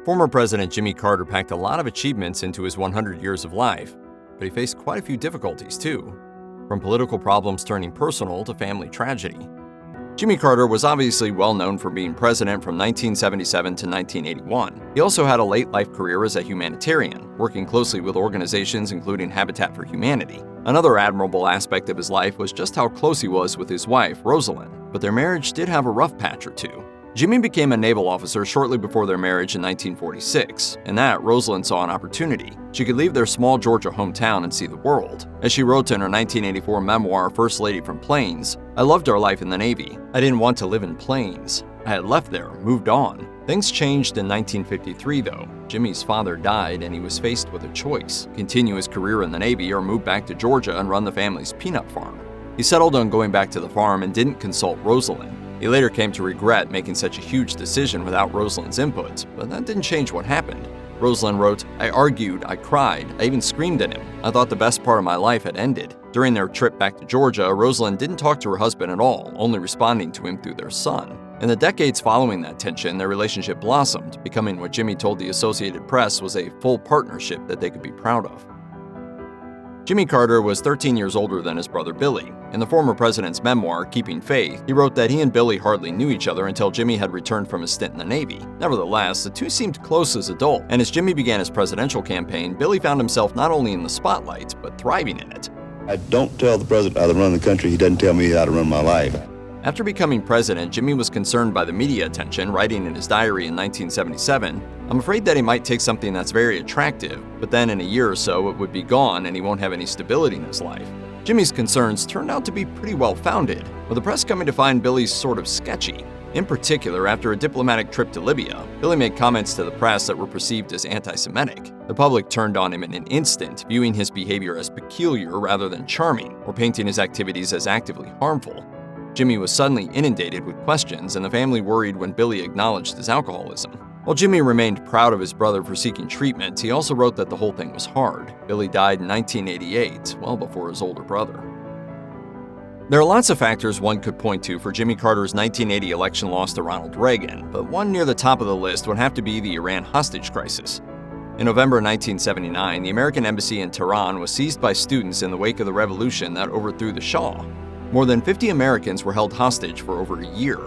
Former President Jimmy Carter packed a lot of achievements into his 100 years of life, but he faced quite a few difficulties too, from political problems turning personal to family tragedy. Jimmy Carter was obviously well known for being president from 1977 to 1981. He also had a late-life career as a humanitarian, working closely with organizations including Habitat for Humanity. Another admirable aspect of his life was just how close he was with his wife, Rosalynn, but their marriage did have a rough patch or two. Jimmy became a naval officer shortly before their marriage in 1946. In that, Rosalynn saw an opportunity. She could leave their small Georgia hometown and see the world. As she wrote in her 1984 memoir, First Lady from Plains, "I loved our life in the Navy. I didn't want to live in Plains. I had left there, moved on. Things changed in 1953, though. Jimmy's father died, and he was faced with a choice: continue his career in the Navy or move back to Georgia and run the family's peanut farm. He settled on going back to the farm and didn't consult Rosalynn. He later came to regret making such a huge decision without Rosalynn's input, but that didn't change what happened. Rosalynn wrote, "I argued, I cried, I even screamed at him. I thought the best part of my life had ended." During their trip back to Georgia, Rosalynn didn't talk to her husband at all, only responding to him through their son. In the decades following that tension, their relationship blossomed, becoming what Jimmy told the Associated Press was a full partnership that they could be proud of. Jimmy Carter was 13 years older than his brother Billy. In the former president's memoir, Keeping Faith, he wrote that he and Billy hardly knew each other until Jimmy had returned from his stint in the Navy. Nevertheless, the two seemed close as adults, and as Jimmy began his presidential campaign, Billy found himself not only in the spotlight, but thriving in it. I don't tell the president how to run the country. He doesn't tell me how to run my life. After becoming president, Jimmy was concerned by the media attention, writing in his diary in 1977, "I'm afraid that he might take something that's very attractive, but then in a year or so it would be gone and he won't have any stability in his life." Jimmy's concerns turned out to be pretty well founded, with the press coming to find Billy sort of sketchy. In particular, after a diplomatic trip to Libya, Billy made comments to the press that were perceived as anti-Semitic. The public turned on him in an instant, viewing his behavior as peculiar rather than charming, or painting his activities as actively harmful. Jimmy was suddenly inundated with questions, and the family worried when Billy acknowledged his alcoholism. While Jimmy remained proud of his brother for seeking treatment, he also wrote that the whole thing was hard. Billy died in 1988, well before his older brother. There are lots of factors one could point to for Jimmy Carter's 1980 election loss to Ronald Reagan, but one near the top of the list would have to be the Iran hostage crisis. In November 1979, the American embassy in Tehran was seized by students in the wake of the revolution that overthrew the Shah. More than 50 Americans were held hostage for over a year.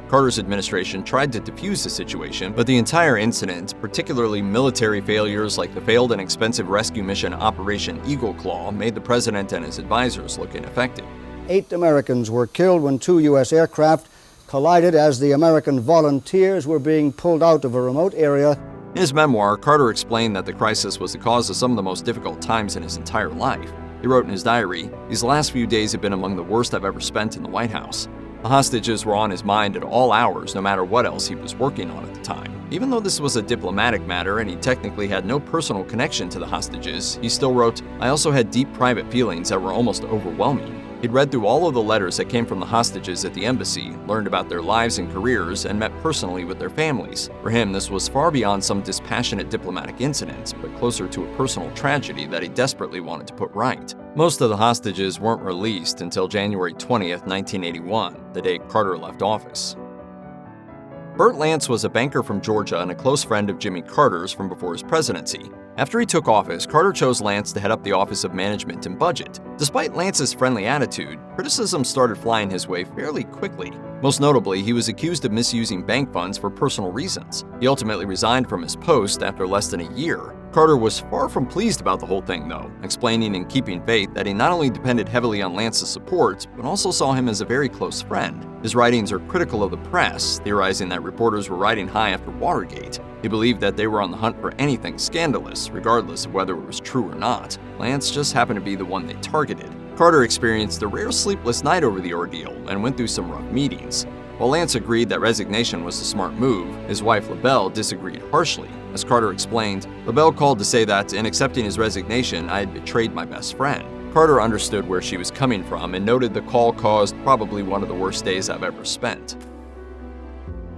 Carter's administration tried to defuse the situation, but the entire incident, particularly military failures like the failed and expensive rescue mission Operation Eagle Claw, made the president and his advisors look ineffective. 8 Americans were killed when 2 U.S. aircraft collided as the American volunteers were being pulled out of a remote area. In his memoir, Carter explained that the crisis was the cause of some of the most difficult times in his entire life. He wrote in his diary, "These last few days have been among the worst I've ever spent in the White House." The hostages were on his mind at all hours, no matter what else he was working on at the time. Even though this was a diplomatic matter and he technically had no personal connection to the hostages, he still wrote, "I also had deep private feelings that were almost overwhelming." He'd read through all of the letters that came from the hostages at the embassy, learned about their lives and careers, and met personally with their families. For him, this was far beyond some dispassionate diplomatic incident, but closer to a personal tragedy that he desperately wanted to put right. Most of the hostages weren't released until January 20th, 1981, the day Carter left office. Bert Lance was a banker from Georgia and a close friend of Jimmy Carter's from before his presidency. After he took office, Carter chose Lance to head up the Office of Management and Budget. Despite Lance's friendly attitude, criticism started flying his way fairly quickly. Most notably, he was accused of misusing bank funds for personal reasons. He ultimately resigned from his post after less than a year. Carter was far from pleased about the whole thing, though, explaining in Keeping Faith that he not only depended heavily on Lance's support, but also saw him as a very close friend. His writings are critical of the press, theorizing that reporters were riding high after Watergate. He believed that they were on the hunt for anything scandalous, regardless of whether it was true or not. Lance just happened to be the one they targeted. Carter experienced a rare sleepless night over the ordeal and went through some rough meetings. While Lance agreed that resignation was a smart move, his wife LaBelle disagreed harshly. As Carter explained, LaBelle called to say that in accepting his resignation, I had betrayed my best friend. Carter understood where she was coming from and noted the call caused probably one of the worst days I've ever spent.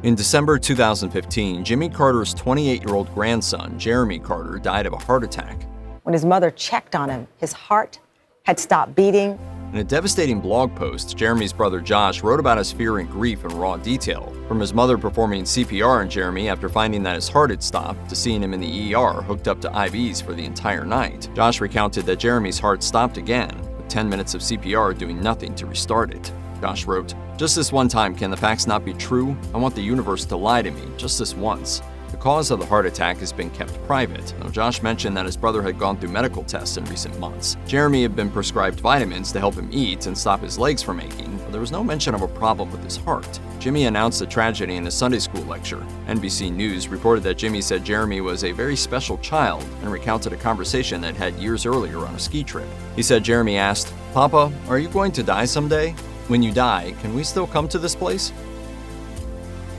In December 2015, Jimmy Carter's 28-year-old grandson, Jeremy Carter, died of a heart attack. When his mother checked on him, his heart had stopped beating In a devastating blog post, Jeremy's brother Josh wrote about his fear and grief in raw detail, from his mother performing CPR on Jeremy after finding that his heart had stopped, to seeing him in the ER hooked up to IVs for the entire night. Josh recounted that Jeremy's heart stopped again, with 10 minutes of CPR doing nothing to restart it. Josh wrote, "Just this one time, can the facts not be true? I want the universe to lie to me, just this once." The cause of the heart attack has been kept private, though Josh mentioned that his brother had gone through medical tests in recent months. Jeremy had been prescribed vitamins to help him eat and stop his legs from aching, but there was no mention of a problem with his heart. Jimmy announced the tragedy in a Sunday school lecture. NBC News reported that Jimmy said Jeremy was a very special child and recounted a conversation that had years earlier on a ski trip. He said Jeremy asked, "Papa, are you going to die someday? When you die, can we still come to this place?"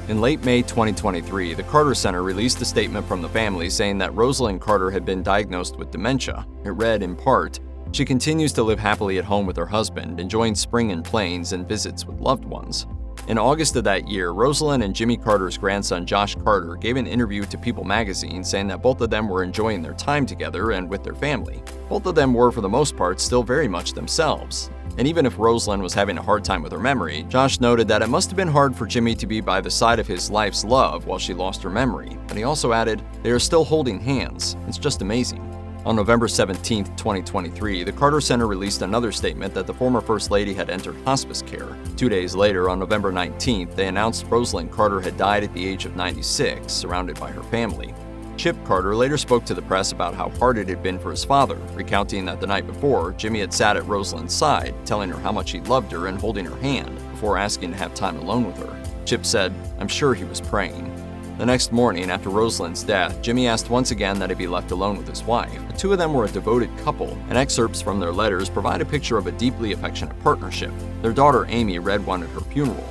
In late May 2023, the Carter Center released a statement from the family saying that Rosalynn Carter had been diagnosed with dementia. It read, in part, "She continues to live happily at home with her husband, enjoying spring and plains and visits with loved ones." In August of that year, Rosalynn and Jimmy Carter's grandson Josh Carter gave an interview to People magazine saying that both of them were enjoying their time together and with their family. Both of them were, for the most part, still very much themselves. And even if Rosalynn was having a hard time with her memory, Josh noted that it must have been hard for Jimmy to be by the side of his life's love while she lost her memory. But he also added, "They are still holding hands. It's just amazing." On November 17, 2023, the Carter Center released another statement that the former First Lady had entered hospice care. 2 days later, on November 19th, they announced Rosalynn Carter had died at the age of 96, surrounded by her family. Chip Carter later spoke to the press about how hard it had been for his father, recounting that the night before, Jimmy had sat at Rosalynn's side, telling her how much he loved her and holding her hand, before asking to have time alone with her. Chip said, "I'm sure he was praying." The next morning, after Rosalynn's death, Jimmy asked once again that he be left alone with his wife. The two of them were a devoted couple, and excerpts from their letters provide a picture of a deeply affectionate partnership. Their daughter Amy read one at her funeral.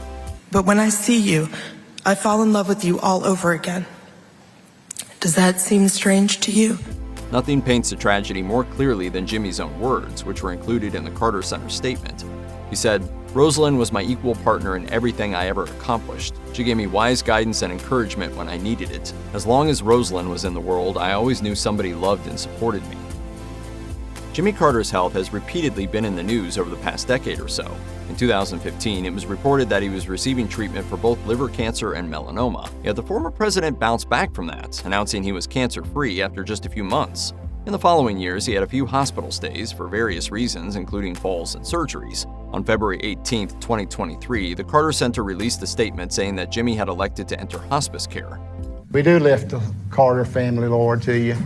"But when I see you, I fall in love with you all over again. Does that seem strange to you?" Nothing paints the tragedy more clearly than Jimmy's own words, which were included in the Carter Center statement. He said, "Rosalynn was my equal partner in everything I ever accomplished. She gave me wise guidance and encouragement when I needed it. As long as Rosalynn was in the world, I always knew somebody loved and supported me." Jimmy Carter's health has repeatedly been in the news over the past decade or so. In 2015, it was reported that he was receiving treatment for both liver cancer and melanoma. Yet the former president bounced back from that, announcing he was cancer-free after just a few months. In the following years, he had a few hospital stays for various reasons, including falls and surgeries. On February 18, 2023, the Carter Center released a statement saying that Jimmy had elected to enter hospice care. "We do lift the Carter family, Lord, to you."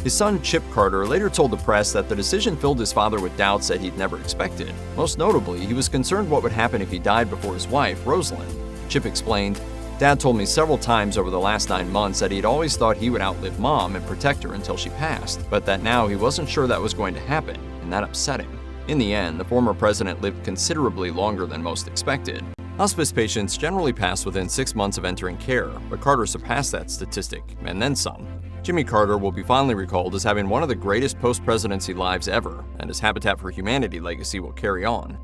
His son, Chip Carter, later told the press that the decision filled his father with doubts that he'd never expected. Most notably, he was concerned what would happen if he died before his wife, Rosalynn. Chip explained, "Dad told me several times over the last 9 months that he'd always thought he would outlive Mom and protect her until she passed, but that now he wasn't sure that was going to happen, and that upset him." In the end, the former president lived considerably longer than most expected. Hospice patients generally pass within 6 months of entering care, but Carter surpassed that statistic, and then some. Jimmy Carter will be fondly recalled as having one of the greatest post-presidency lives ever, and his Habitat for Humanity legacy will carry on.